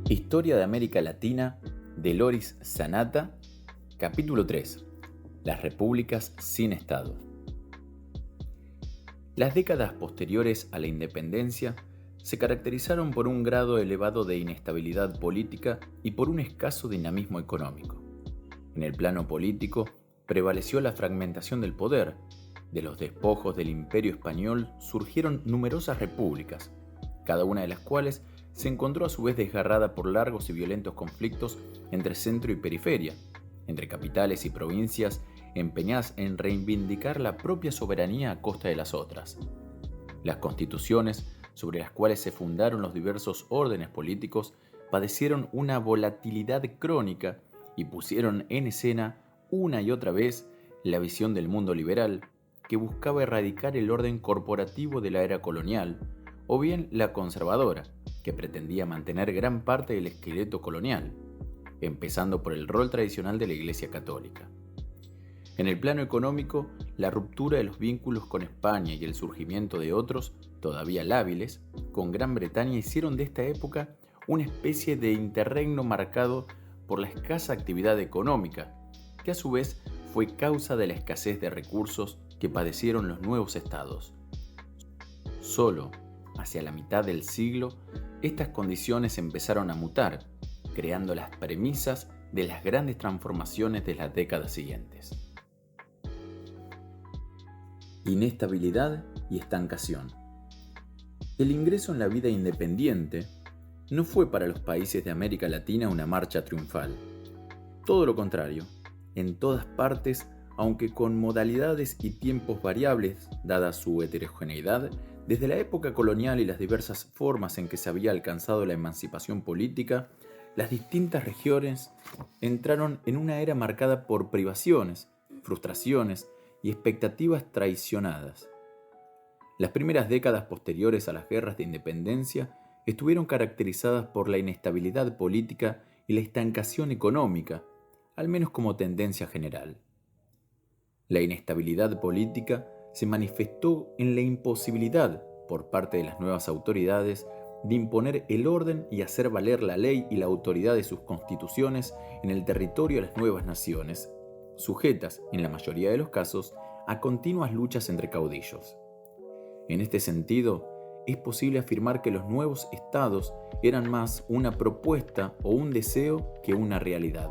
Historia de América Latina de Loris Sanata, capítulo 3. Las repúblicas sin Estado. Las décadas posteriores a la independencia se caracterizaron por un grado elevado de inestabilidad política y por un escaso dinamismo económico. En el plano político prevaleció la fragmentación del poder. De los despojos del Imperio Español surgieron numerosas repúblicas, cada una de las cuales se encontró a su vez desgarrada por largos y violentos conflictos entre centro y periferia, entre capitales y provincias empeñadas en reivindicar la propia soberanía a costa de las otras. Las constituciones, sobre las cuales se fundaron los diversos órdenes políticos, padecieron una volatilidad crónica y pusieron en escena una y otra vez la visión del mundo liberal, que buscaba erradicar el orden corporativo de la era colonial, o bien la conservadora, que pretendía mantener gran parte del esqueleto colonial, empezando por el rol tradicional de la Iglesia Católica. En el plano económico, la ruptura de los vínculos con España y el surgimiento de otros, todavía lábiles, con Gran Bretaña hicieron de esta época una especie de interregno marcado por la escasa actividad económica, que a su vez fue causa de la escasez de recursos que padecieron los nuevos estados. Solo hacia la mitad del siglo, estas condiciones empezaron a mutar, creando las premisas de las grandes transformaciones de las décadas siguientes. Inestabilidad y estancación. El ingreso en la vida independiente no fue para los países de América Latina una marcha triunfal. Todo lo contrario, en todas partes, aunque con modalidades y tiempos variables, dada su heterogeneidad, desde la época colonial y las diversas formas en que se había alcanzado la emancipación política, las distintas regiones entraron en una era marcada por privaciones, frustraciones y expectativas traicionadas. Las primeras décadas posteriores a las guerras de independencia estuvieron caracterizadas por la inestabilidad política y la estancación económica, al menos como tendencia general. La inestabilidad política se manifestó en la imposibilidad, por parte de las nuevas autoridades, de imponer el orden y hacer valer la ley y la autoridad de sus constituciones en el territorio de las nuevas naciones, sujetas, en la mayoría de los casos, a continuas luchas entre caudillos. En este sentido, es posible afirmar que los nuevos estados eran más una propuesta o un deseo que una realidad,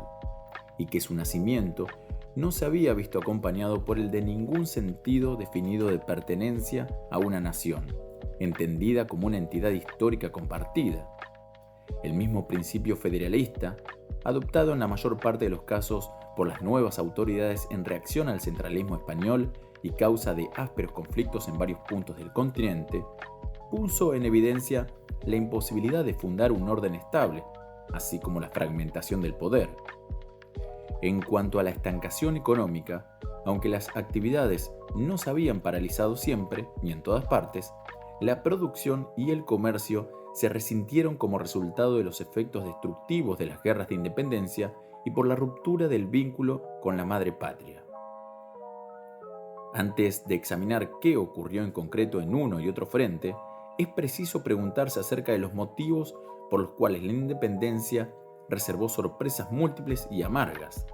y que su nacimiento no se había visto acompañado por el de ningún sentido definido de pertenencia a una nación, entendida como una entidad histórica compartida. El mismo principio federalista, adoptado en la mayor parte de los casos por las nuevas autoridades en reacción al centralismo español y causa de ásperos conflictos en varios puntos del continente, puso en evidencia la imposibilidad de fundar un orden estable, así como la fragmentación del poder. En cuanto a la estancación económica, aunque las actividades no se habían paralizado siempre, ni en todas partes, la producción y el comercio se resintieron como resultado de los efectos destructivos de las guerras de independencia y por la ruptura del vínculo con la madre patria. Antes de examinar qué ocurrió en concreto en uno y otro frente, es preciso preguntarse acerca de los motivos por los cuales la independencia reservó sorpresas múltiples y amargas.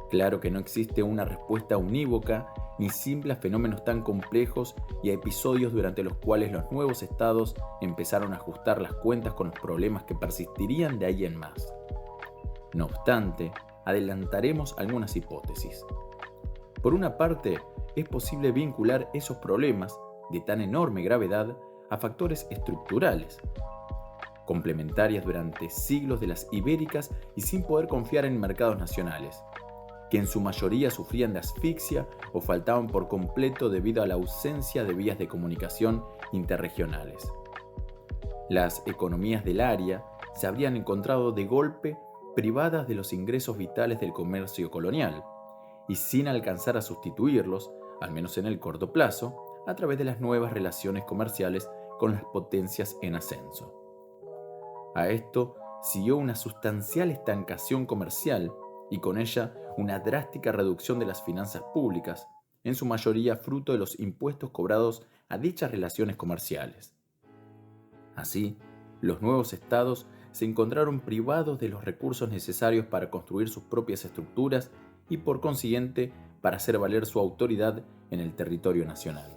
Claro que no existe una respuesta unívoca ni simple a fenómenos tan complejos y a episodios durante los cuales los nuevos estados empezaron a ajustar las cuentas con los problemas que persistirían de ahí en más. No obstante, adelantaremos algunas hipótesis. Por una parte, es posible vincular esos problemas de tan enorme gravedad a factores estructurales, complementarias durante siglos de las ibéricas y sin poder confiar en mercados nacionales, que en su mayoría sufrían de asfixia o faltaban por completo debido a la ausencia de vías de comunicación interregionales. Las economías del área se habrían encontrado de golpe privadas de los ingresos vitales del comercio colonial y sin alcanzar a sustituirlos, al menos en el corto plazo, a través de las nuevas relaciones comerciales con las potencias en ascenso. A esto siguió una sustancial estancación comercial y con ella una drástica reducción de las finanzas públicas, en su mayoría fruto de los impuestos cobrados a dichas relaciones comerciales. Así, los nuevos estados se encontraron privados de los recursos necesarios para construir sus propias estructuras y por consiguiente para hacer valer su autoridad en el territorio nacional.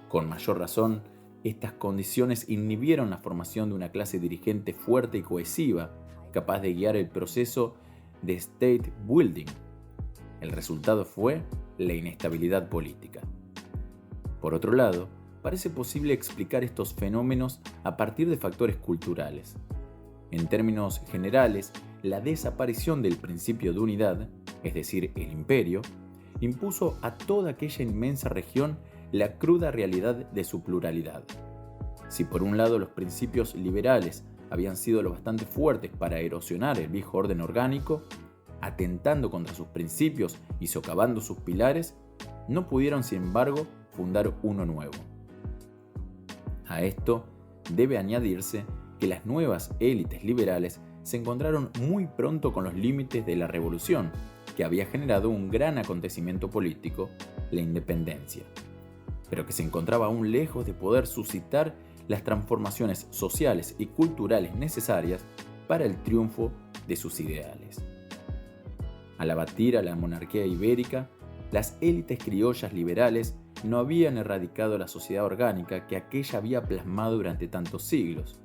Con mayor razón, estas condiciones inhibieron la formación de una clase dirigente fuerte y cohesiva, capaz de guiar el proceso de state building. El resultado fue la inestabilidad política. Por otro lado, parece posible explicar estos fenómenos a partir de factores culturales. En términos generales, la desaparición del principio de unidad, es decir, el imperio, impuso a toda aquella inmensa región la cruda realidad de su pluralidad. Si por un lado los principios liberales habían sido lo bastante fuertes para erosionar el viejo orden orgánico, atentando contra sus principios y socavando sus pilares, no pudieron, sin embargo, fundar uno nuevo. A esto debe añadirse que las nuevas élites liberales se encontraron muy pronto con los límites de la revolución, que había generado un gran acontecimiento político, la independencia, pero que se encontraba aún lejos de poder suscitar las transformaciones sociales y culturales necesarias para el triunfo de sus ideales. Al abatir a la monarquía ibérica, las élites criollas liberales no habían erradicado la sociedad orgánica que aquella había plasmado durante tantos siglos.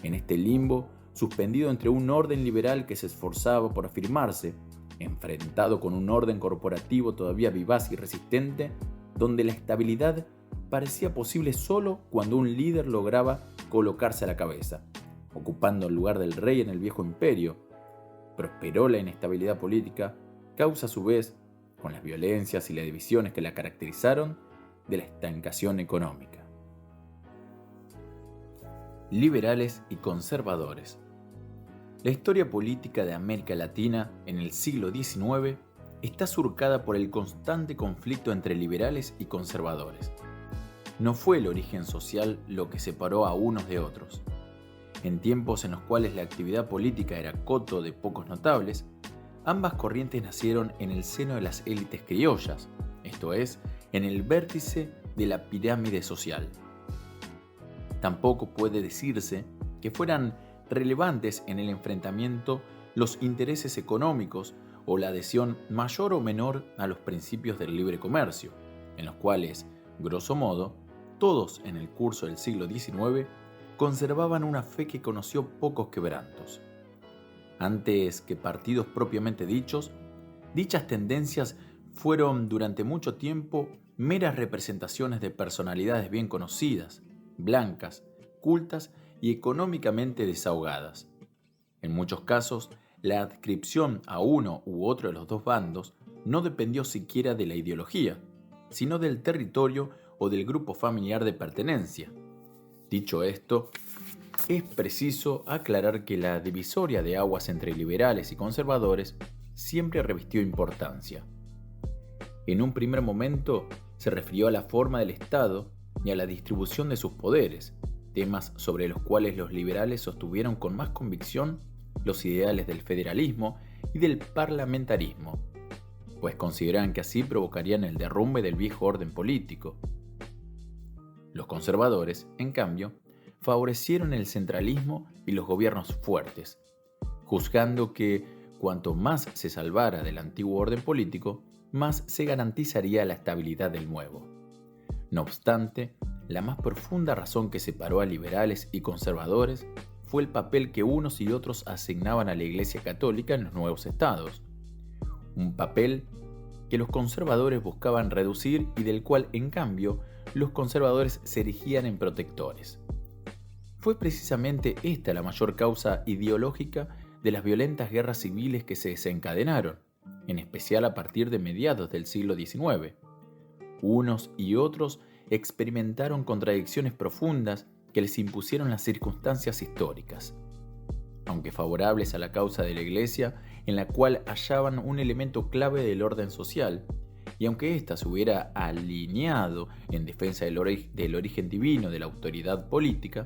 En este limbo, suspendido entre un orden liberal que se esforzaba por afirmarse, enfrentado con un orden corporativo todavía vivaz y resistente, donde la estabilidad parecía posible solo cuando un líder lograba colocarse a la cabeza, ocupando el lugar del rey en el viejo imperio. Prosperó la inestabilidad política, causa a su vez, con las violencias y las divisiones que la caracterizaron, de la estancación económica. Liberales y conservadores. La historia política de América Latina en el siglo XIX está surcada por el constante conflicto entre liberales y conservadores. No fue el origen social lo que separó a unos de otros. En tiempos en los cuales la actividad política era coto de pocos notables, ambas corrientes nacieron en el seno de las élites criollas, esto es, en el vértice de la pirámide social. Tampoco puede decirse que fueran relevantes en el enfrentamiento los intereses económicos o la adhesión mayor o menor a los principios del libre comercio, en los cuales, grosso modo, todos en el curso del siglo XIX conservaban una fe que conoció pocos quebrantos. Antes que partidos propiamente dichos, dichas tendencias fueron durante mucho tiempo meras representaciones de personalidades bien conocidas, blancas, cultas y económicamente desahogadas. En muchos casos, la adscripción a uno u otro de los dos bandos no dependió siquiera de la ideología, sino del territorio o del grupo familiar de pertenencia. Dicho esto, es preciso aclarar que la divisoria de aguas entre liberales y conservadores siempre revistió importancia. En un primer momento se refirió a la forma del Estado y a la distribución de sus poderes, temas sobre los cuales los liberales sostuvieron con más convicción los ideales del federalismo y del parlamentarismo, pues consideraban que así provocarían el derrumbe del viejo orden político. Los conservadores, en cambio, favorecieron el centralismo y los gobiernos fuertes, juzgando que cuanto más se salvara del antiguo orden político, más se garantizaría la estabilidad del nuevo. No obstante, la más profunda razón que separó a liberales y conservadores fue el papel que unos y otros asignaban a la Iglesia Católica en los nuevos estados. Un papel que los conservadores buscaban reducir y del cual, en cambio, los conservadores se erigían en protectores. Fue precisamente esta la mayor causa ideológica de las violentas guerras civiles que se desencadenaron, en especial a partir de mediados del siglo XIX. Unos y otros experimentaron contradicciones profundas que les impusieron las circunstancias históricas. Aunque favorables a la causa de la Iglesia, en la cual hallaban un elemento clave del orden social, y aunque ésta se hubiera alineado en defensa del origen divino de la autoridad política,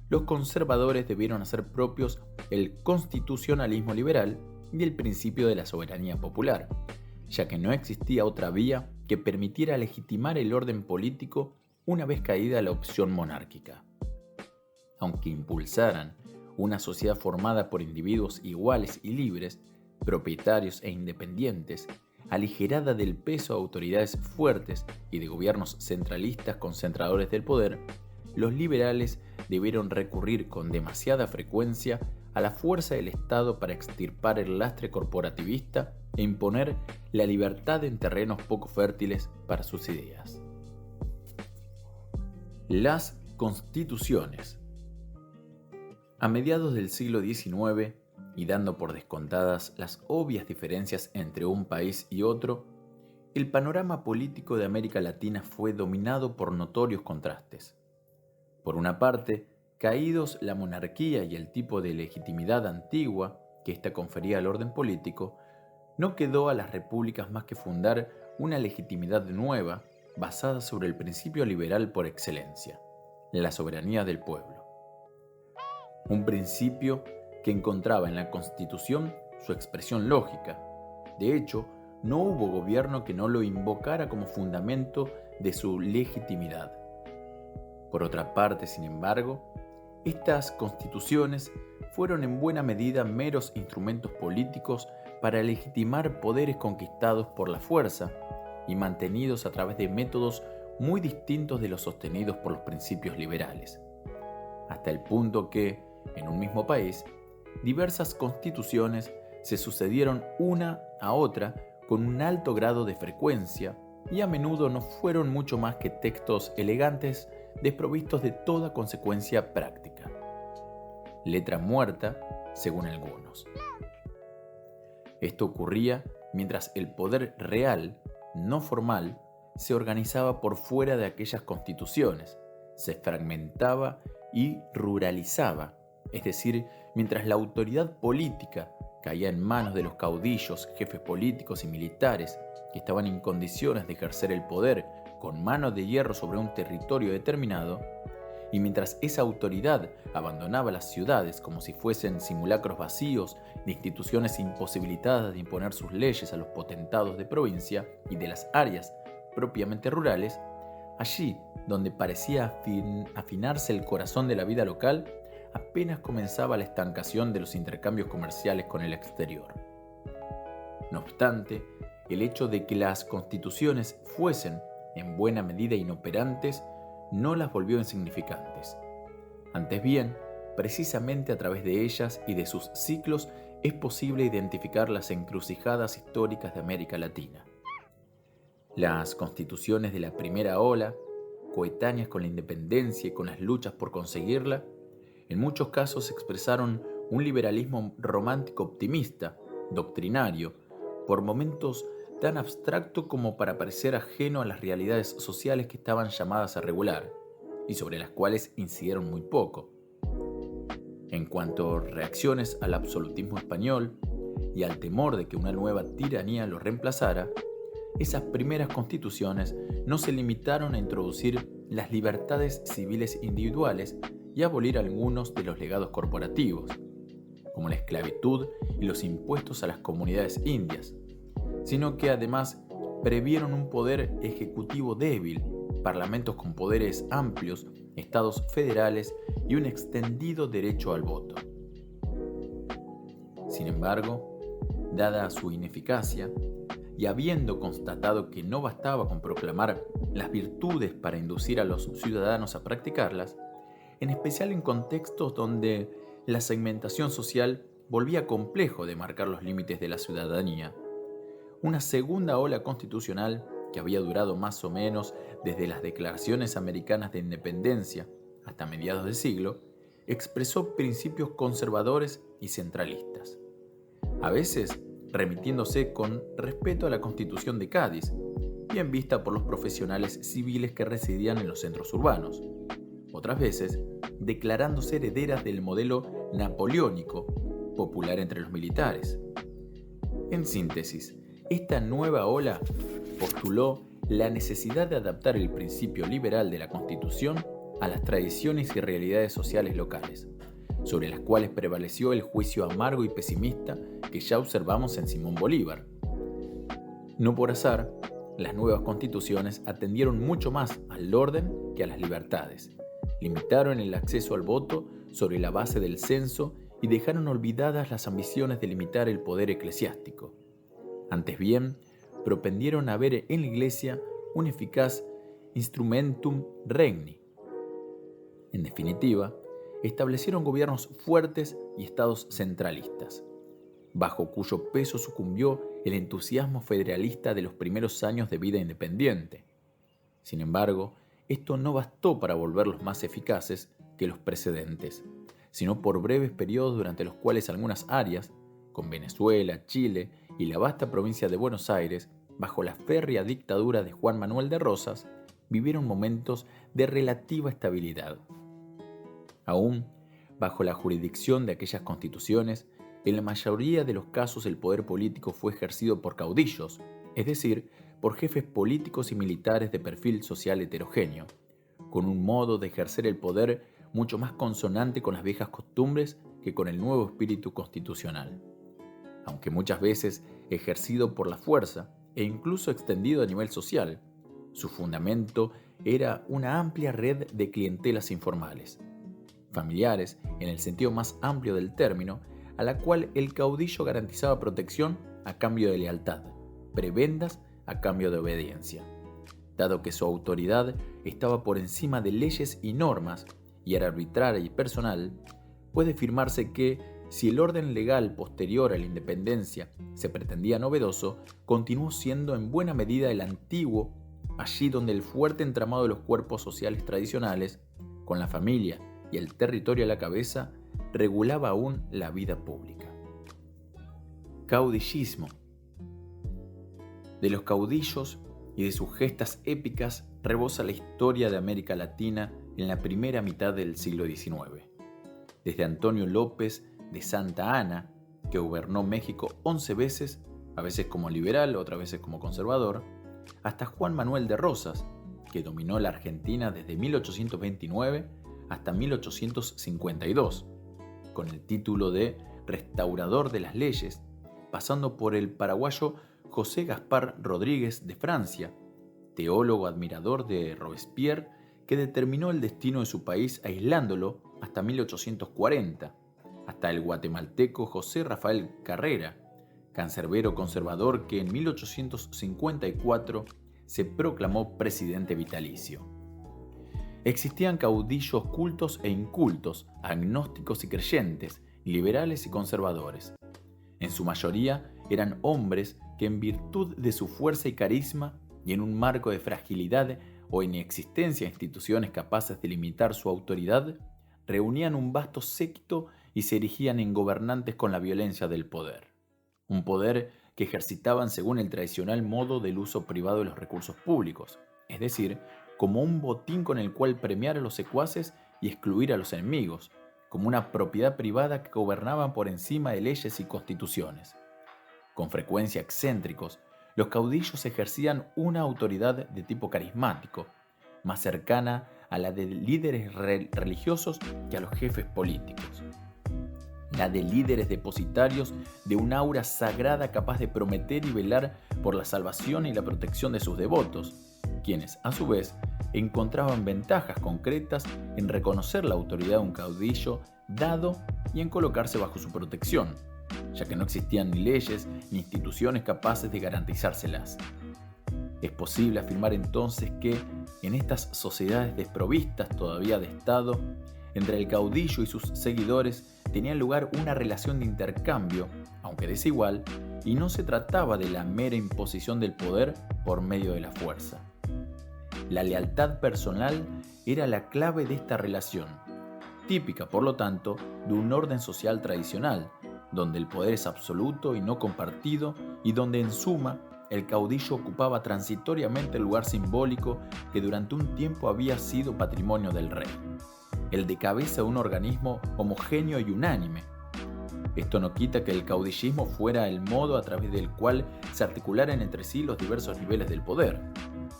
los conservadores debieron hacer propios el constitucionalismo liberal y el principio de la soberanía popular, ya que no existía otra vía que permitiera legitimar el orden político una vez caída la opción monárquica. Aunque impulsaran una sociedad formada por individuos iguales y libres, propietarios e independientes, aligerada del peso de autoridades fuertes y de gobiernos centralistas concentradores del poder, los liberales debieron recurrir con demasiada frecuencia a la fuerza del Estado para extirpar el lastre corporativista e imponer la libertad en terrenos poco fértiles para sus ideas. Las constituciones. A mediados del siglo XIX, y dando por descontadas las obvias diferencias entre un país y otro, el panorama político de América Latina fue dominado por notorios contrastes. Por una parte, caídos la monarquía y el tipo de legitimidad antigua que ésta confería al orden político, no quedó a las repúblicas más que fundar una legitimidad nueva basada sobre el principio liberal por excelencia, la soberanía del pueblo. Un principio que encontraba en la Constitución su expresión lógica. De hecho, no hubo gobierno que no lo invocara como fundamento de su legitimidad. Por otra parte, sin embargo, estas constituciones fueron en buena medida meros instrumentos políticos para legitimar poderes conquistados por la fuerza y mantenidos a través de métodos muy distintos de los sostenidos por los principios liberales, hasta el punto que, en un mismo país, diversas constituciones se sucedieron una a otra con un alto grado de frecuencia y a menudo no fueron mucho más que textos elegantes desprovistos de toda consecuencia práctica. Letra muerta, según algunos. Esto ocurría mientras el poder real, no formal, se organizaba por fuera de aquellas constituciones, se fragmentaba y ruralizaba, es decir, mientras la autoridad política caía en manos de los caudillos, jefes políticos y militares que estaban en condiciones de ejercer el poder con mano de hierro sobre un territorio determinado, y mientras esa autoridad abandonaba las ciudades como si fuesen simulacros vacíos de instituciones imposibilitadas de imponer sus leyes a los potentados de provincia y de las áreas propiamente rurales, allí donde parecía afinarse el corazón de la vida local, apenas comenzaba la estancación de los intercambios comerciales con el exterior. No obstante, el hecho de que las constituciones fuesen en buena medida inoperantes no las volvió insignificantes. Antes bien, precisamente a través de ellas y de sus ciclos es posible identificar las encrucijadas históricas de América Latina. Las constituciones de la primera ola, coetáneas con la independencia y con las luchas por conseguirla, en muchos casos expresaron un liberalismo romántico optimista, doctrinario, por momentos tan abstracto como para parecer ajeno a las realidades sociales que estaban llamadas a regular, y sobre las cuales incidieron muy poco. En cuanto a reacciones al absolutismo español y al temor de que una nueva tiranía lo reemplazara, esas primeras constituciones no se limitaron a introducir las libertades civiles individuales y abolir algunos de los legados corporativos, como la esclavitud y los impuestos a las comunidades indias, sino que además previeron un poder ejecutivo débil, parlamentos con poderes amplios, estados federales y un extendido derecho al voto. Sin embargo, dada su ineficacia, y habiendo constatado que no bastaba con proclamar las virtudes para inducir a los ciudadanos a practicarlas, en especial en contextos donde la segmentación social volvía complejo de marcar los límites de la ciudadanía, una segunda ola constitucional, que había durado más o menos desde las declaraciones americanas de independencia hasta mediados de siglo, expresó principios conservadores y centralistas, a veces remitiéndose con respeto a la Constitución de Cádiz, bien vista por los profesionales civiles que residían en los centros urbanos, otras veces declarándose herederas del modelo napoleónico, popular entre los militares. En síntesis, esta nueva ola postuló la necesidad de adaptar el principio liberal de la Constitución a las tradiciones y realidades sociales locales, sobre las cuales prevaleció el juicio amargo y pesimista que ya observamos en Simón Bolívar. No por azar, las nuevas constituciones atendieron mucho más al orden que a las libertades. Limitaron el acceso al voto sobre la base del censo y dejaron olvidadas las ambiciones de limitar el poder eclesiástico. Antes bien, propendieron a ver en la Iglesia un eficaz instrumentum regni. En definitiva, establecieron gobiernos fuertes y estados centralistas, bajo cuyo peso sucumbió el entusiasmo federalista de los primeros años de vida independiente. Sin embargo, esto no bastó para volverlos más eficaces que los precedentes, sino por breves periodos durante los cuales algunas áreas, con Venezuela, Chile y la vasta provincia de Buenos Aires, bajo la férrea dictadura de Juan Manuel de Rosas, vivieron momentos de relativa estabilidad. Aún, bajo la jurisdicción de aquellas constituciones, en la mayoría de los casos el poder político fue ejercido por caudillos, es decir, por jefes políticos y militares de perfil social heterogéneo, con un modo de ejercer el poder mucho más consonante con las viejas costumbres que con el nuevo espíritu constitucional. Aunque muchas veces ejercido por la fuerza e incluso extendido a nivel social, su fundamento era una amplia red de clientelas informales, familiares en el sentido más amplio del término, a la cual el caudillo garantizaba protección a cambio de lealtad, prebendas a cambio de obediencia. Dado que su autoridad estaba por encima de leyes y normas y era arbitraria y personal, puede afirmarse que, si el orden legal posterior a la independencia se pretendía novedoso, continuó siendo en buena medida el antiguo, allí donde el fuerte entramado de los cuerpos sociales tradicionales, con la familia y el territorio a la cabeza, regulaba aún la vida pública. Caudillismo. De los caudillos y de sus gestas épicas rebosa la historia de América Latina en la primera mitad del siglo XIX. Desde Antonio López de Santa Anna, que gobernó México 11 veces, a veces como liberal, otras veces como conservador, hasta Juan Manuel de Rosas, que dominó la Argentina desde 1829 hasta 1852, con el título de restaurador de las leyes, pasando por el paraguayo José Gaspar Rodríguez de Francia, teólogo admirador de Robespierre, que determinó el destino de su país aislándolo hasta 1840, hasta el guatemalteco José Rafael Carrera, cancerbero conservador que en 1854 se proclamó presidente vitalicio. Existían caudillos cultos e incultos, agnósticos y creyentes, liberales y conservadores. En su mayoría eran hombres que, en virtud de su fuerza y carisma y en un marco de fragilidad o inexistencia de instituciones capaces de limitar su autoridad, reunían un vasto séquito y se erigían en gobernantes con la violencia del poder. Un poder que ejercitaban según el tradicional modo del uso privado de los recursos públicos, es decir, como un botín con el cual premiar a los secuaces y excluir a los enemigos, como una propiedad privada que gobernaban por encima de leyes y constituciones. Con frecuencia excéntricos, los caudillos ejercían una autoridad de tipo carismático, más cercana a la de líderes religiosos que a los jefes políticos. La de líderes depositarios de un aura sagrada capaz de prometer y velar por la salvación y la protección de sus devotos, quienes, a su vez, encontraban ventajas concretas en reconocer la autoridad de un caudillo dado y en colocarse bajo su protección, ya que no existían ni leyes ni instituciones capaces de garantizárselas. Es posible afirmar entonces que, en estas sociedades desprovistas todavía de Estado, entre el caudillo y sus seguidores tenía lugar una relación de intercambio, aunque desigual, y no se trataba de la mera imposición del poder por medio de la fuerza. La lealtad personal era la clave de esta relación, típica, por lo tanto, de un orden social tradicional, donde el poder es absoluto y no compartido, y donde, en suma, el caudillo ocupaba transitoriamente el lugar simbólico que durante un tiempo había sido patrimonio del rey, el de cabeza de un organismo homogéneo y unánime. Esto no quita que el caudillismo fuera el modo a través del cual se articularan entre sí los diversos niveles del poder.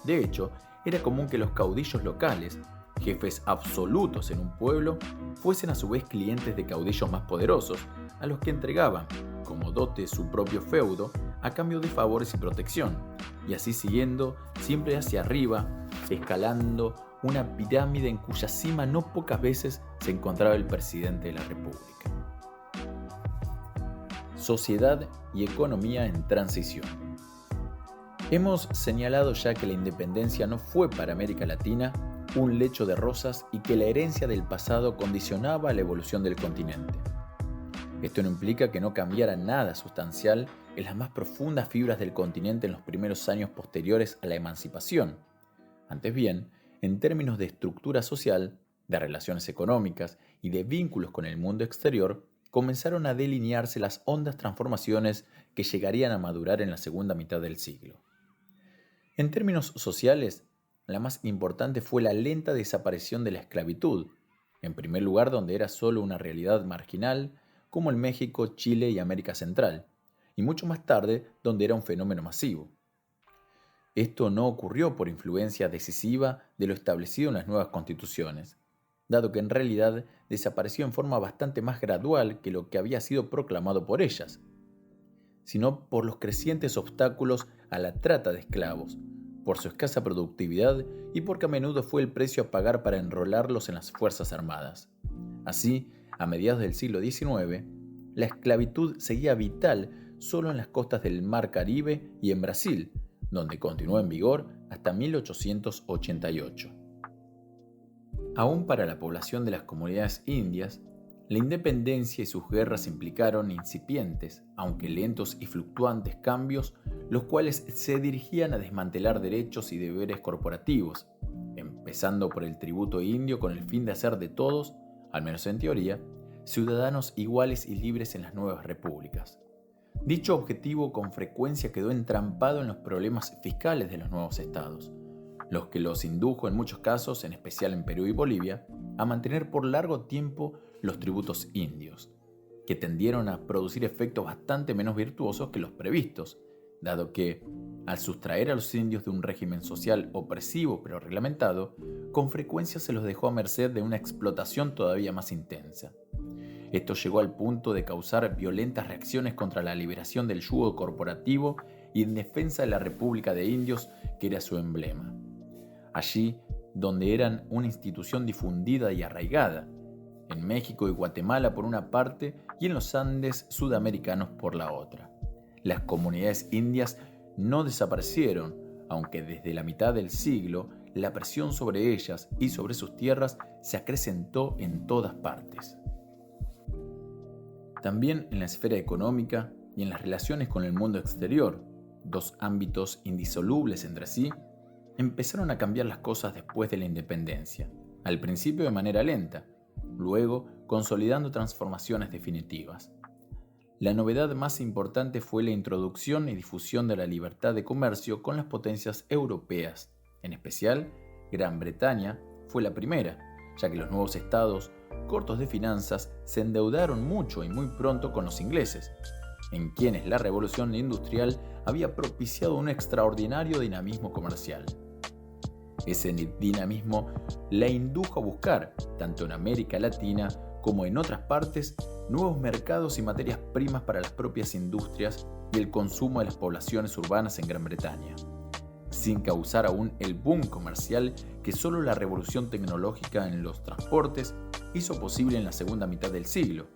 De hecho, era común que los caudillos locales, jefes absolutos en un pueblo, fuesen a su vez clientes de caudillos más poderosos, a los que entregaban, como dote, su propio feudo, a cambio de favores y protección, y así siguiendo siempre hacia arriba, escalando una pirámide en cuya cima no pocas veces se encontraba el presidente de la República. Sociedad y economía en transición. Hemos señalado ya que la independencia no fue para América Latina un lecho de rosas y que la herencia del pasado condicionaba la evolución del continente. Esto no implica que no cambiara nada sustancial en las más profundas fibras del continente en los primeros años posteriores a la emancipación. Antes bien, en términos de estructura social, de relaciones económicas y de vínculos con el mundo exterior, comenzaron a delinearse las hondas transformaciones que llegarían a madurar en la segunda mitad del siglo. En términos sociales, la más importante fue la lenta desaparición de la esclavitud, en primer lugar donde era solo una realidad marginal, como en México, Chile y América Central, y mucho más tarde donde era un fenómeno masivo. Esto no ocurrió por influencia decisiva de lo establecido en las nuevas constituciones, dado que en realidad desapareció en forma bastante más gradual que lo que había sido proclamado por ellas, sino por los crecientes obstáculos a la trata de esclavos, por su escasa productividad y porque a menudo fue el precio a pagar para enrolarlos en las Fuerzas Armadas. Así, a mediados del siglo XIX, la esclavitud seguía vital solo en las costas del Mar Caribe y en Brasil, donde continuó en vigor hasta 1888. Aún para la población de las comunidades indias, la independencia y sus guerras implicaron incipientes, aunque lentos y fluctuantes cambios, los cuales se dirigían a desmantelar derechos y deberes corporativos, empezando por el tributo indio con el fin de hacer de todos, al menos en teoría, ciudadanos iguales y libres en las nuevas repúblicas. Dicho objetivo con frecuencia quedó entrampado en los problemas fiscales de los nuevos estados, los que los indujo en muchos casos, en especial en Perú y Bolivia, a mantener por largo tiempo los tributos indios, que tendieron a producir efectos bastante menos virtuosos que los previstos, dado que, al sustraer a los indios de un régimen social opresivo pero reglamentado, con frecuencia se los dejó a merced de una explotación todavía más intensa. Esto llegó al punto de causar violentas reacciones contra la liberación del yugo corporativo y en defensa de la República de Indios, que era su emblema. Allí donde eran una institución difundida y arraigada, en México y Guatemala por una parte y en los Andes sudamericanos por la otra. Las comunidades indias no desaparecieron, aunque desde la mitad del siglo la presión sobre ellas y sobre sus tierras se acrecentó en todas partes. También en la esfera económica y en las relaciones con el mundo exterior, dos ámbitos indisolubles entre sí, empezaron a cambiar las cosas después de la independencia, al principio de manera lenta, luego consolidando transformaciones definitivas. La novedad más importante fue la introducción y difusión de la libertad de comercio con las potencias europeas, en especial Gran Bretaña fue la primera, ya que los nuevos estados, cortos de finanzas, se endeudaron mucho y muy pronto con los ingleses, en quienes la revolución industrial había propiciado un extraordinario dinamismo comercial. Ese dinamismo la indujo a buscar, tanto en América Latina como en otras partes, nuevos mercados y materias primas para las propias industrias y el consumo de las poblaciones urbanas en Gran Bretaña, sin causar aún el boom comercial que solo la revolución tecnológica en los transportes hizo posible en la segunda mitad del siglo.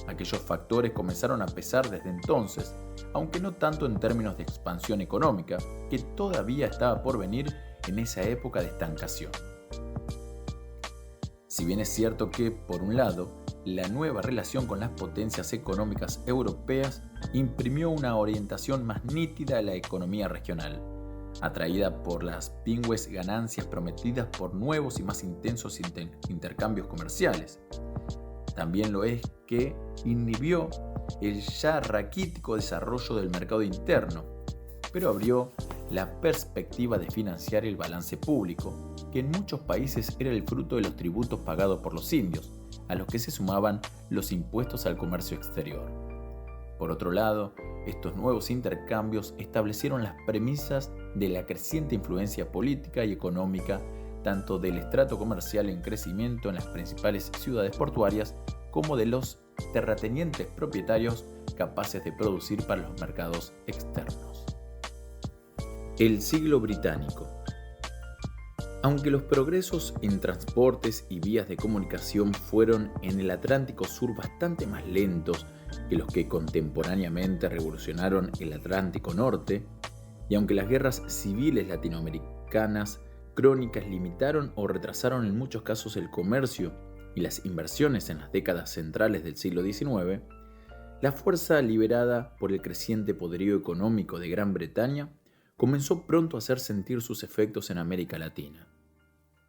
Aquellos factores comenzaron a pesar desde entonces, aunque no tanto en términos de expansión económica, que todavía estaba por venir en esa época de estancación. Si bien es cierto que, por un lado, la nueva relación con las potencias económicas europeas imprimió una orientación más nítida a la economía regional, atraída por las pingües ganancias prometidas por nuevos y más intensos intercambios comerciales. También lo es que inhibió el ya raquítico desarrollo del mercado interno, pero abrió la perspectiva de financiar el balance público, que en muchos países era el fruto de los tributos pagados por los indios, a los que se sumaban los impuestos al comercio exterior. Por otro lado, estos nuevos intercambios establecieron las premisas de la creciente influencia política y económica tanto del estrato comercial en crecimiento en las principales ciudades portuarias como de los terratenientes propietarios capaces de producir para los mercados externos. El siglo británico. Aunque los progresos en transportes y vías de comunicación fueron en el Atlántico Sur bastante más lentos que los que contemporáneamente revolucionaron el Atlántico Norte, y aunque las guerras civiles latinoamericanas crónicas limitaron o retrasaron en muchos casos el comercio y las inversiones en las décadas centrales del siglo XIX, la fuerza liberada por el creciente poderío económico de Gran Bretaña comenzó pronto a hacer sentir sus efectos en América Latina.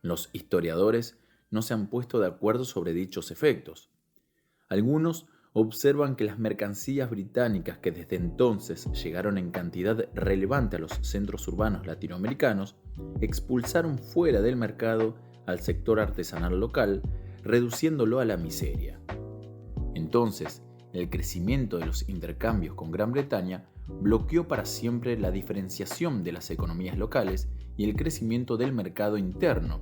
Los historiadores no se han puesto de acuerdo sobre dichos efectos. Algunos observan que las mercancías británicas que desde entonces llegaron en cantidad relevante a los centros urbanos latinoamericanos expulsaron fuera del mercado al sector artesanal local, reduciéndolo a la miseria. Entonces, el crecimiento de los intercambios con Gran Bretaña bloqueó para siempre la diferenciación de las economías locales y el crecimiento del mercado interno,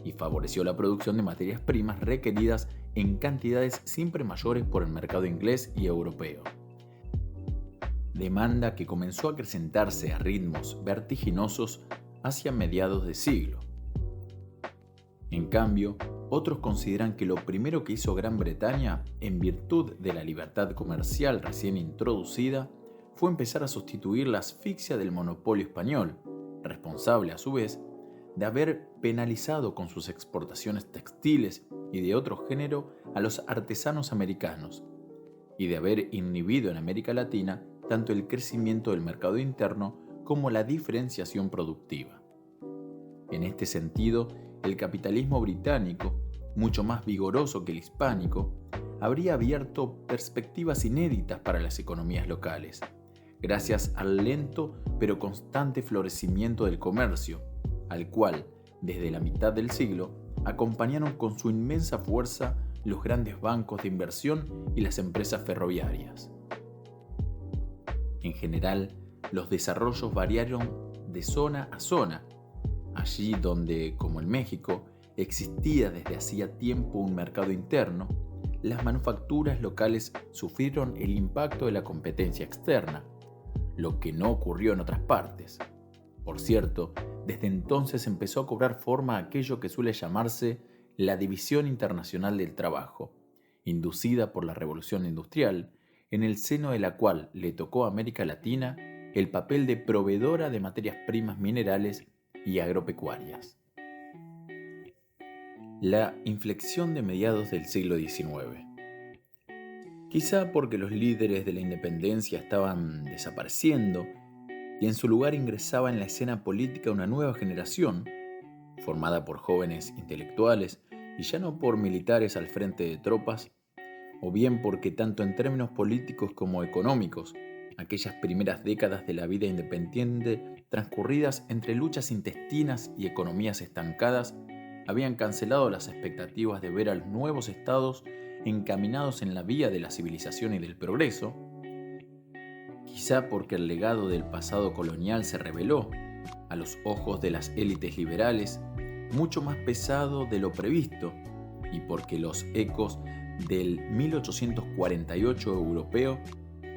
y favoreció la producción de materias primas requeridas en cantidades siempre mayores por el mercado inglés y europeo. Demanda que comenzó a acrecentarse a ritmos vertiginosos hacia mediados de siglo. En cambio, otros consideran que lo primero que hizo Gran Bretaña, en virtud de la libertad comercial recién introducida, fue empezar a sustituir la asfixia del monopolio español, responsable a su vez de haber penalizado con sus exportaciones textiles y de otro género a los artesanos americanos, y de haber inhibido en América Latina tanto el crecimiento del mercado interno como la diferenciación productiva. En este sentido, el capitalismo británico, mucho más vigoroso que el hispánico, habría abierto perspectivas inéditas para las economías locales, gracias al lento pero constante florecimiento del comercio, al cual, desde la mitad del siglo, acompañaron con su inmensa fuerza los grandes bancos de inversión y las empresas ferroviarias. En general, los desarrollos variaron de zona a zona. Allí donde, como en México, existía desde hacía tiempo un mercado interno, las manufacturas locales sufrieron el impacto de la competencia externa, lo que no ocurrió en otras partes. Por cierto, desde entonces empezó a cobrar forma aquello que suele llamarse la División Internacional del Trabajo, inducida por la Revolución Industrial, en el seno de la cual le tocó a América Latina el papel de proveedora de materias primas minerales y agropecuarias. La inflexión de mediados del siglo XIX. Quizá porque los líderes de la independencia estaban desapareciendo y en su lugar ingresaba en la escena política una nueva generación, formada por jóvenes intelectuales y ya no por militares al frente de tropas, o bien porque tanto en términos políticos como económicos, aquellas primeras décadas de la vida independiente transcurridas entre luchas intestinas y economías estancadas habían cancelado las expectativas de ver a los nuevos estados encaminados en la vía de la civilización y del progreso, quizá porque el legado del pasado colonial se reveló, a los ojos de las élites liberales, mucho más pesado de lo previsto, y porque los ecos del 1848 europeo,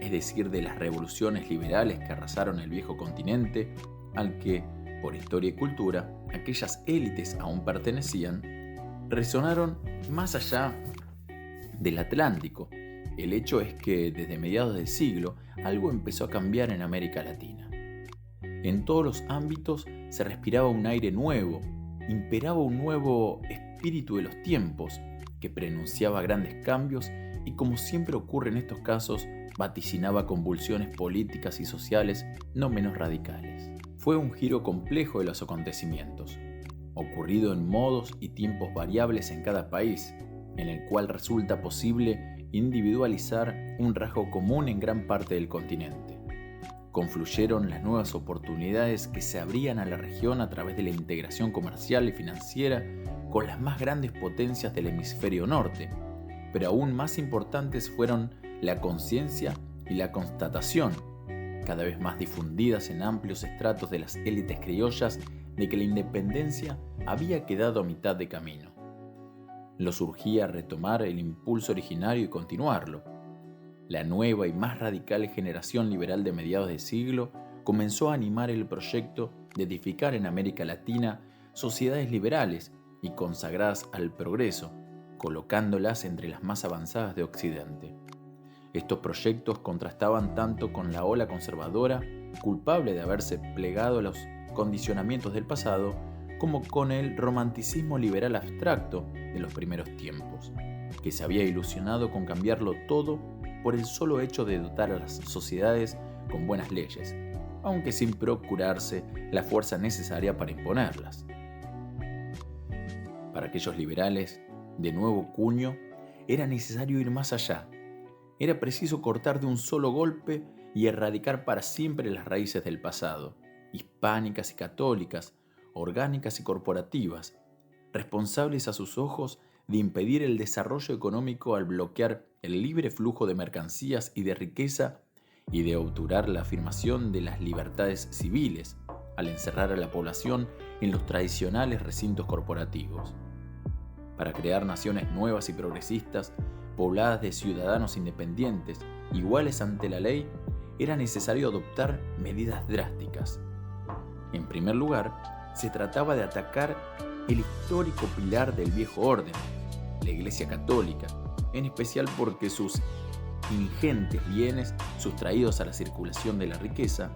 es decir, de las revoluciones liberales que arrasaron el viejo continente, al que, por historia y cultura, aquellas élites aún pertenecían, resonaron más allá del Atlántico. El hecho es que desde mediados del siglo algo empezó a cambiar en América Latina. En todos los ámbitos se respiraba un aire nuevo, imperaba un nuevo espíritu de los tiempos que prenunciaba grandes cambios y, como siempre ocurre en estos casos, vaticinaba convulsiones políticas y sociales no menos radicales. Fue un giro complejo de los acontecimientos, ocurrido en modos y tiempos variables en cada país, en el cual resulta posible individualizar un rasgo común en gran parte del continente. Confluyeron las nuevas oportunidades que se abrían a la región a través de la integración comercial y financiera con las más grandes potencias del hemisferio norte, pero aún más importantes fueron la conciencia y la constatación, cada vez más difundidas en amplios estratos de las élites criollas, de que la independencia había quedado a mitad de camino. Los urgía retomar el impulso originario y continuarlo. La nueva y más radical generación liberal de mediados de siglo comenzó a animar el proyecto de edificar en América Latina sociedades liberales y consagradas al progreso, colocándolas entre las más avanzadas de Occidente. Estos proyectos contrastaban tanto con la ola conservadora, culpable de haberse plegado a los condicionamientos del pasado, como con el romanticismo liberal abstracto de los primeros tiempos, que se había ilusionado con cambiarlo todo por el solo hecho de dotar a las sociedades con buenas leyes, aunque sin procurarse la fuerza necesaria para imponerlas. Para aquellos liberales de nuevo cuño, era necesario ir más allá. Era preciso cortar de un solo golpe y erradicar para siempre las raíces del pasado, hispánicas y católicas, orgánicas y corporativas, responsables a sus ojos de impedir el desarrollo económico al bloquear el libre flujo de mercancías y de riqueza y de obturar la afirmación de las libertades civiles, al encerrar a la población en los tradicionales recintos corporativos. Para crear naciones nuevas y progresistas, pobladas de ciudadanos independientes, iguales ante la ley, era necesario adoptar medidas drásticas. En primer lugar, se trataba de atacar el histórico pilar del viejo orden, la Iglesia Católica, en especial porque sus ingentes bienes sustraídos a la circulación de la riqueza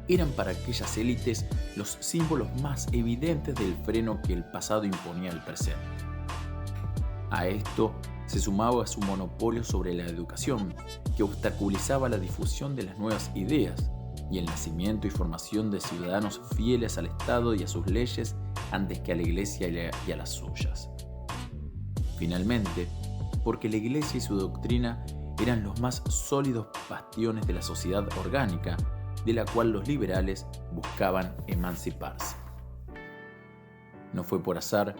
eran para aquellas élites los símbolos más evidentes del freno que el pasado imponía al presente. A esto se sumaba su monopolio sobre la educación, que obstaculizaba la difusión de las nuevas ideas y el nacimiento y formación de ciudadanos fieles al Estado y a sus leyes antes que a la Iglesia y a las suyas. Finalmente, porque la Iglesia y su doctrina eran los más sólidos bastiones de la sociedad orgánica, de la cual los liberales buscaban emanciparse. No fue por azar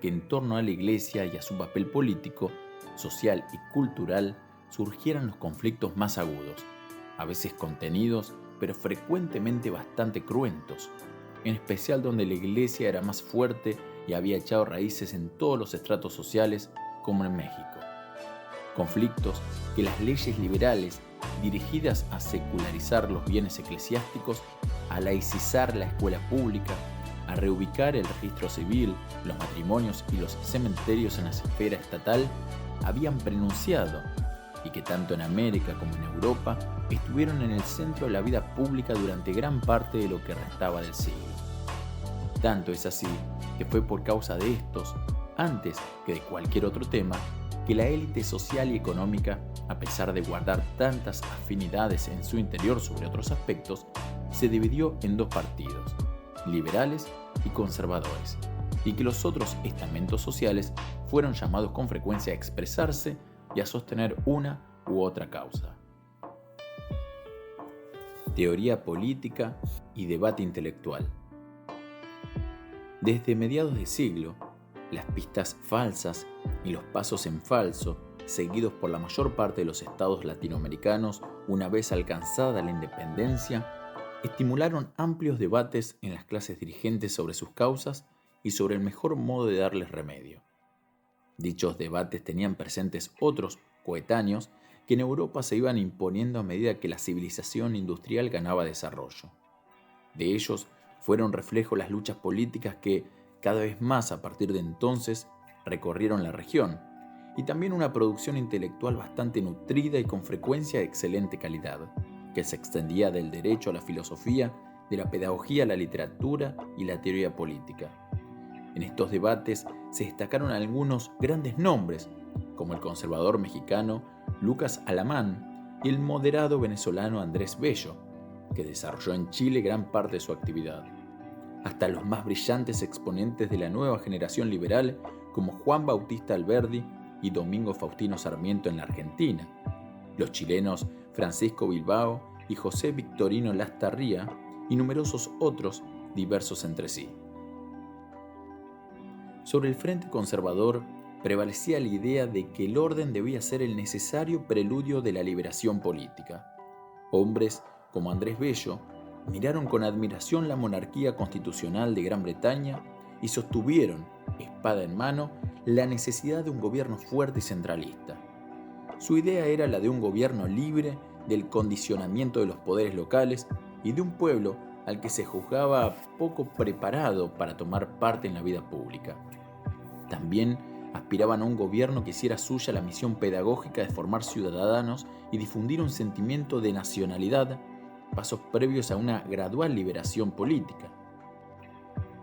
que en torno a la Iglesia y a su papel político, social y cultural surgieran los conflictos más agudos, a veces contenidos, pero frecuentemente bastante cruentos, en especial donde la Iglesia era más fuerte y había echado raíces en todos los estratos sociales, como en México. Conflictos que las leyes liberales, dirigidas a secularizar los bienes eclesiásticos, a laicizar la escuela pública, a reubicar el registro civil, los matrimonios y los cementerios en la esfera estatal, habían pronunciado, y que tanto en América como en Europa estuvieron en el centro de la vida pública durante gran parte de lo que restaba del siglo. Tanto es así que fue por causa de estos, antes que de cualquier otro tema, que la élite social y económica, a pesar de guardar tantas afinidades en su interior sobre otros aspectos, se dividió en dos partidos, liberales y conservadores, y que los otros estamentos sociales fueron llamados con frecuencia a expresarse y a sostener una u otra causa. Teoría política y debate intelectual. Desde mediados de siglo, las pistas falsas y los pasos en falso, seguidos por la mayor parte de los estados latinoamericanos una vez alcanzada la independencia, estimularon amplios debates en las clases dirigentes sobre sus causas y sobre el mejor modo de darles remedio. Dichos debates tenían presentes otros coetáneos que en Europa se iban imponiendo a medida que la civilización industrial ganaba desarrollo. De ellos fueron reflejo las luchas políticas que, cada vez más a partir de entonces, recorrieron la región, y también una producción intelectual bastante nutrida y con frecuencia de excelente calidad, que se extendía del derecho a la filosofía, de la pedagogía a la literatura y la teoría política. En estos debates se destacaron algunos grandes nombres, como el conservador mexicano Lucas Alamán y el moderado venezolano Andrés Bello, que desarrolló en Chile gran parte de su actividad, hasta los más brillantes exponentes de la nueva generación liberal como Juan Bautista Alberdi y Domingo Faustino Sarmiento en la Argentina, los chilenos Francisco Bilbao y José Victorino Lastarria y numerosos otros diversos entre sí. Sobre el frente conservador prevalecía la idea de que el orden debía ser el necesario preludio de la liberación política. Hombres como Andrés Bello miraron con admiración la monarquía constitucional de Gran Bretaña y sostuvieron, espada en mano, la necesidad de un gobierno fuerte y centralista. Su idea era la de un gobierno libre del condicionamiento de los poderes locales y de un pueblo al que se juzgaba poco preparado para tomar parte en la vida pública. También aspiraban a un gobierno que hiciera suya la misión pedagógica de formar ciudadanos y difundir un sentimiento de nacionalidad, pasos previos a una gradual liberación política.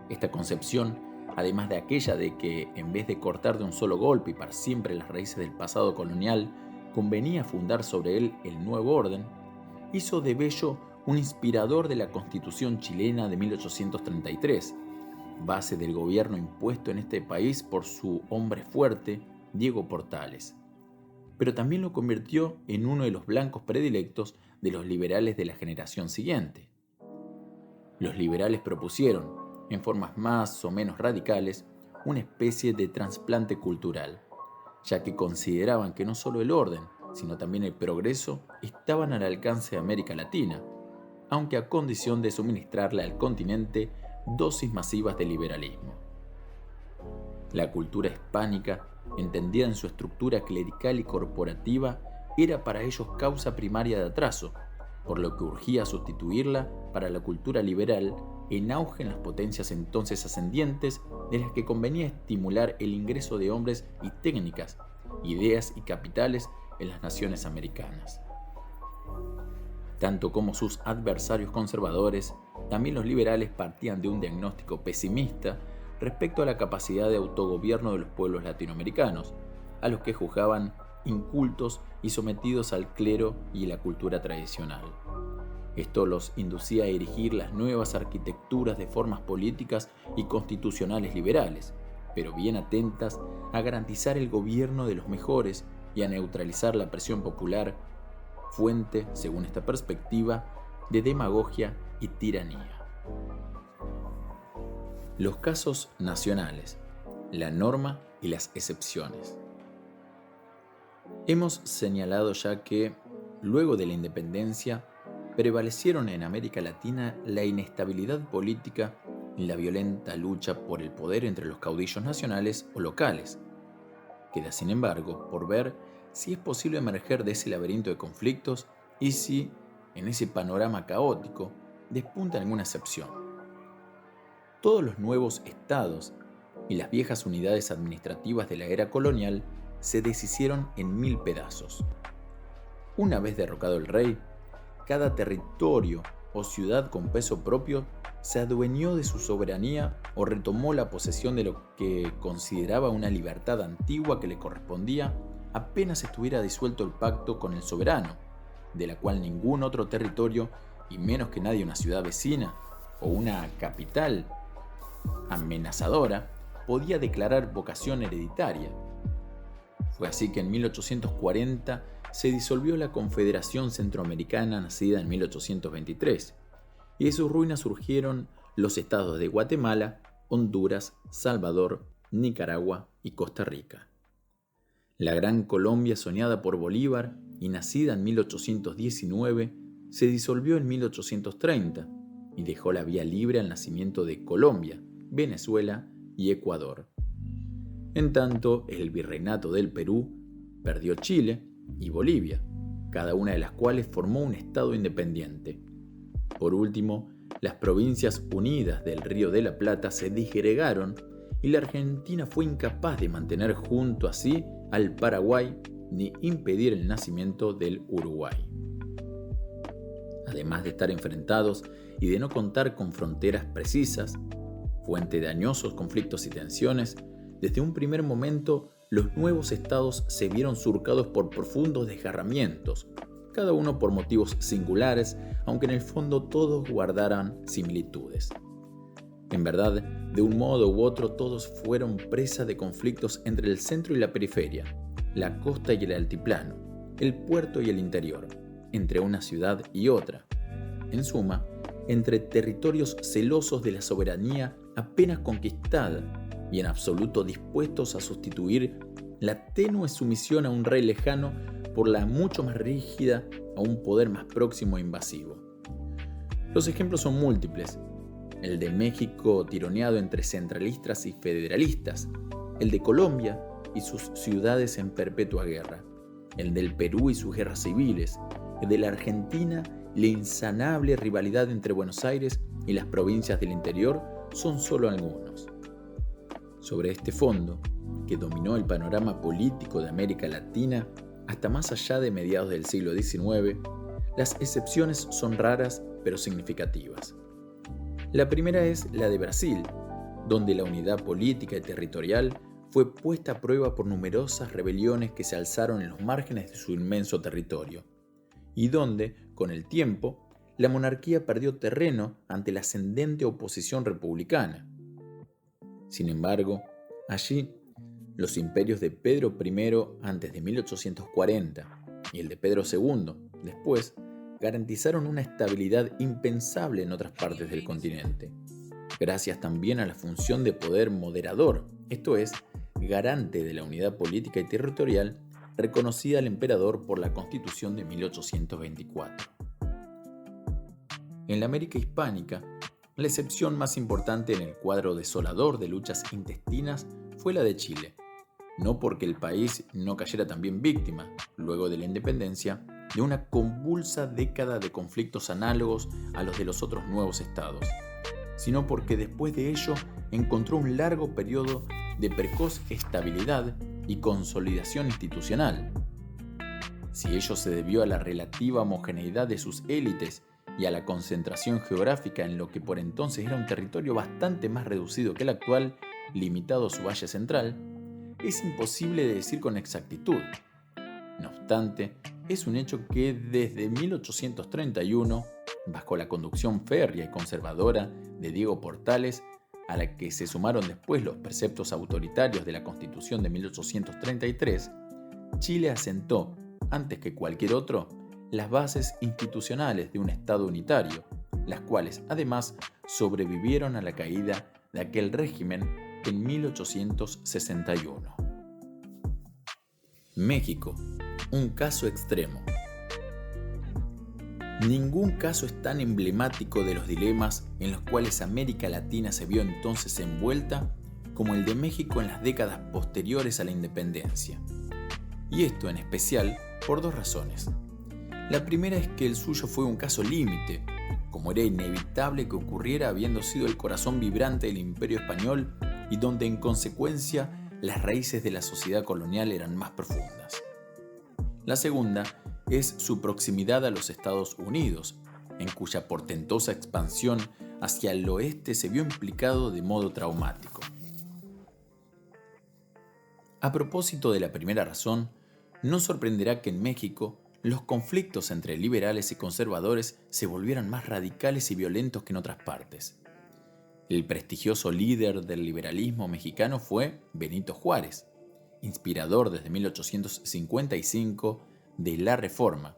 Esta concepción, además de aquella de que, en vez de cortar de un solo golpe y para siempre las raíces del pasado colonial, convenía fundar sobre él el nuevo orden, hizo de Bello un inspirador de la Constitución chilena de 1833, base del gobierno impuesto en este país por su hombre fuerte, Diego Portales. Pero también lo convirtió en uno de los blancos predilectos de los liberales de la generación siguiente. Los liberales propusieron, en formas más o menos radicales, una especie de trasplante cultural, ya que consideraban que no solo el orden, sino también el progreso estaban al alcance de América Latina, aunque a condición de suministrarle al continente dosis masivas de liberalismo. La cultura hispánica, entendida en su estructura clerical y corporativa, era para ellos causa primaria de atraso, por lo que urgía sustituirla para la cultura liberal en auge en las potencias entonces ascendientes, de las que convenía estimular el ingreso de hombres y técnicas, ideas y capitales en las naciones americanas. Tanto como sus adversarios conservadores, también los liberales partían de un diagnóstico pesimista respecto a la capacidad de autogobierno de los pueblos latinoamericanos, a los que juzgaban incultos y sometidos al clero y la cultura tradicional. Esto los inducía a erigir las nuevas arquitecturas de formas políticas y constitucionales liberales, pero bien atentas a garantizar el gobierno de los mejores y a neutralizar la presión popular, fuente, según esta perspectiva, de demagogia y tiranía. Los casos nacionales, la norma y las excepciones. Hemos señalado ya que, luego de la independencia, prevalecieron en América Latina la inestabilidad política y la violenta lucha por el poder entre los caudillos nacionales o locales. Queda, sin embargo, por ver si es posible emerger de ese laberinto de conflictos y si, en ese panorama caótico, despunta alguna excepción. Todos los nuevos estados y las viejas unidades administrativas de la era colonial se deshicieron en 1000 pedazos. Una vez derrocado el rey, cada territorio o ciudad con peso propio se adueñó de su soberanía o retomó la posesión de lo que consideraba una libertad antigua que le correspondía apenas estuviera disuelto el pacto con el soberano, de la cual ningún otro territorio, y menos que nadie una ciudad vecina o una capital amenazadora, podía declarar vocación hereditaria. Fue así que en 1840 se disolvió la Confederación Centroamericana nacida en 1823, y de sus ruinas surgieron los estados de Guatemala, Honduras, Salvador, Nicaragua y Costa Rica. La Gran Colombia soñada por Bolívar y nacida en 1819 se disolvió en 1830 y dejó la vía libre al nacimiento de Colombia, Venezuela y Ecuador. En tanto, el Virreinato del Perú perdió Chile y Bolivia, cada una de las cuales formó un estado independiente. Por último, las Provincias Unidas del Río de la Plata se disgregaron y la Argentina fue incapaz de mantener junto a sí al Paraguay ni impedir el nacimiento del Uruguay. Además de estar enfrentados y de no contar con fronteras precisas, fuente de añosos conflictos y tensiones, desde un primer momento los nuevos estados se vieron surcados por profundos desgarramientos, cada uno por motivos singulares, aunque en el fondo todos guardaran similitudes. En verdad, de un modo u otro todos fueron presa de conflictos entre el centro y la periferia, la costa y el altiplano, el puerto y el interior, entre una ciudad y otra. En suma, entre territorios celosos de la soberanía apenas conquistada y en absoluto dispuestos a sustituir la tenue sumisión a un rey lejano por la mucho más rígida a un poder más próximo e invasivo. Los ejemplos son múltiples: el de México tironeado entre centralistas y federalistas, el de Colombia y sus ciudades en perpetua guerra, el del Perú y sus guerras civiles, el de la Argentina y la insanable rivalidad entre Buenos Aires y las provincias del interior son solo algunos. Sobre este fondo, que dominó el panorama político de América Latina hasta más allá de mediados del siglo XIX, las excepciones son raras pero significativas. La primera es la de Brasil, donde la unidad política y territorial fue puesta a prueba por numerosas rebeliones que se alzaron en los márgenes de su inmenso territorio, y donde, con el tiempo, la monarquía perdió terreno ante la ascendente oposición republicana. Sin embargo, allí, los imperios de Pedro I antes de 1840 y el de Pedro II después garantizaron una estabilidad impensable en otras partes del continente, gracias también a la función de poder moderador, esto es, garante de la unidad política y territorial reconocida al emperador por la Constitución de 1824. En la América hispánica, la excepción más importante en el cuadro desolador de luchas intestinas fue la de Chile, no porque el país no cayera también víctima, luego de la independencia, de una convulsa década de conflictos análogos a los de los otros nuevos estados, sino porque después de ello encontró un largo periodo de precoz estabilidad y consolidación institucional. Si ello se debió a la relativa homogeneidad de sus élites y a la concentración geográfica en lo que por entonces era un territorio bastante más reducido que el actual, limitado a su valle central, es imposible de decir con exactitud. No obstante, es un hecho que desde 1831, bajo la conducción férrea y conservadora de Diego Portales, a la que se sumaron después los preceptos autoritarios de la Constitución de 1833, Chile asentó, antes que cualquier otro, las bases institucionales de un Estado unitario, las cuales además sobrevivieron a la caída de aquel régimen en 1861. México, un caso extremo. Ningún caso es tan emblemático de los dilemas en los cuales América Latina se vio entonces envuelta como el de México en las décadas posteriores a la independencia. Y esto en especial por dos razones. La primera es que el suyo fue un caso límite, como era inevitable que ocurriera habiendo sido el corazón vibrante del Imperio Español y donde en consecuencia las raíces de la sociedad colonial eran más profundas. La segunda es su proximidad a los Estados Unidos, en cuya portentosa expansión hacia el oeste se vio implicado de modo traumático. A propósito de la primera razón, no sorprenderá que en México los conflictos entre liberales y conservadores se volvieran más radicales y violentos que en otras partes. El prestigioso líder del liberalismo mexicano fue Benito Juárez, inspirador desde 1855 de la Reforma,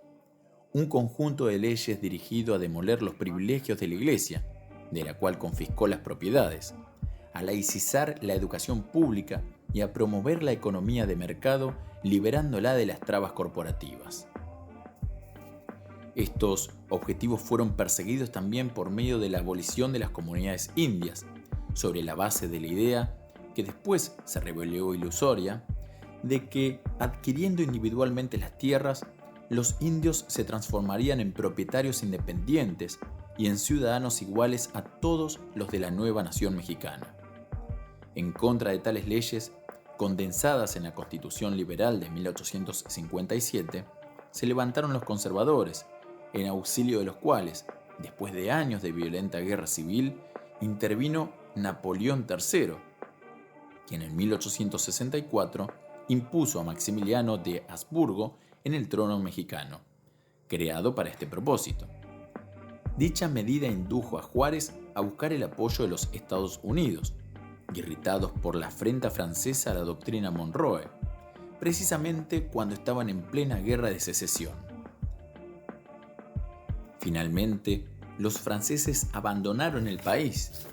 un conjunto de leyes dirigido a demoler los privilegios de la Iglesia, de la cual confiscó las propiedades, a laicizar la educación pública y a promover la economía de mercado liberándola de las trabas corporativas. Estos objetivos fueron perseguidos también por medio de la abolición de las comunidades indias, sobre la base de la idea, que después se reveló ilusoria, de que adquiriendo individualmente las tierras, los indios se transformarían en propietarios independientes y en ciudadanos iguales a todos los de la nueva nación mexicana. En contra de tales leyes, condensadas en la Constitución Liberal de 1857, se levantaron los conservadores, en auxilio de los cuales, después de años de violenta guerra civil, intervino Napoleón III, quien en 1864 impuso a Maximiliano de Habsburgo en el trono mexicano, creado para este propósito. Dicha medida indujo a Juárez a buscar el apoyo de los Estados Unidos, irritados por la afrenta francesa a la doctrina Monroe, precisamente cuando estaban en plena guerra de secesión. Finalmente, los franceses abandonaron el país.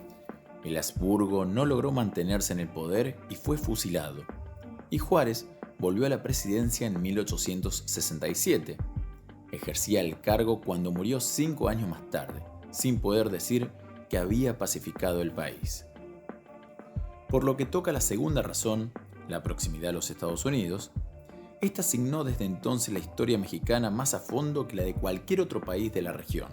El Habsburgo no logró mantenerse en el poder y fue fusilado, y Juárez volvió a la presidencia en 1867. Ejercía el cargo cuando murió 5 años más tarde, sin poder decir que había pacificado el país. Por lo que toca a la segunda razón, la proximidad a los Estados Unidos, esta signó desde entonces la historia mexicana más a fondo que la de cualquier otro país de la región.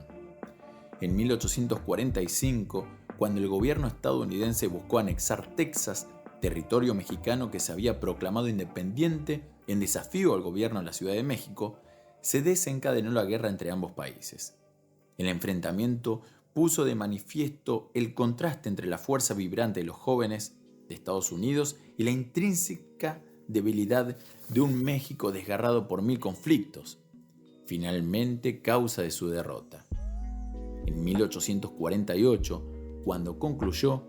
En 1845, cuando el gobierno estadounidense buscó anexar Texas, territorio mexicano que se había proclamado independiente en desafío al gobierno de la Ciudad de México, se desencadenó la guerra entre ambos países. El enfrentamiento puso de manifiesto el contraste entre la fuerza vibrante de los jóvenes de Estados Unidos y la intrínseca debilidad de un México desgarrado por 1000 conflictos, finalmente causa de su derrota. En 1848, cuando concluyó,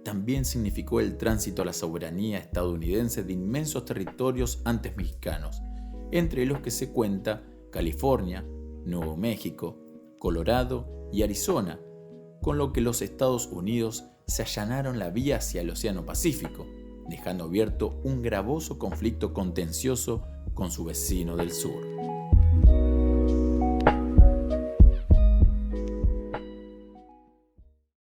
también significó el tránsito a la soberanía estadounidense de inmensos territorios antes mexicanos, entre los que se cuenta California, Nuevo México, Colorado y Arizona, con lo que los Estados Unidos se allanaron la vía hacia el Océano Pacífico, dejando abierto un gravoso conflicto contencioso con su vecino del sur.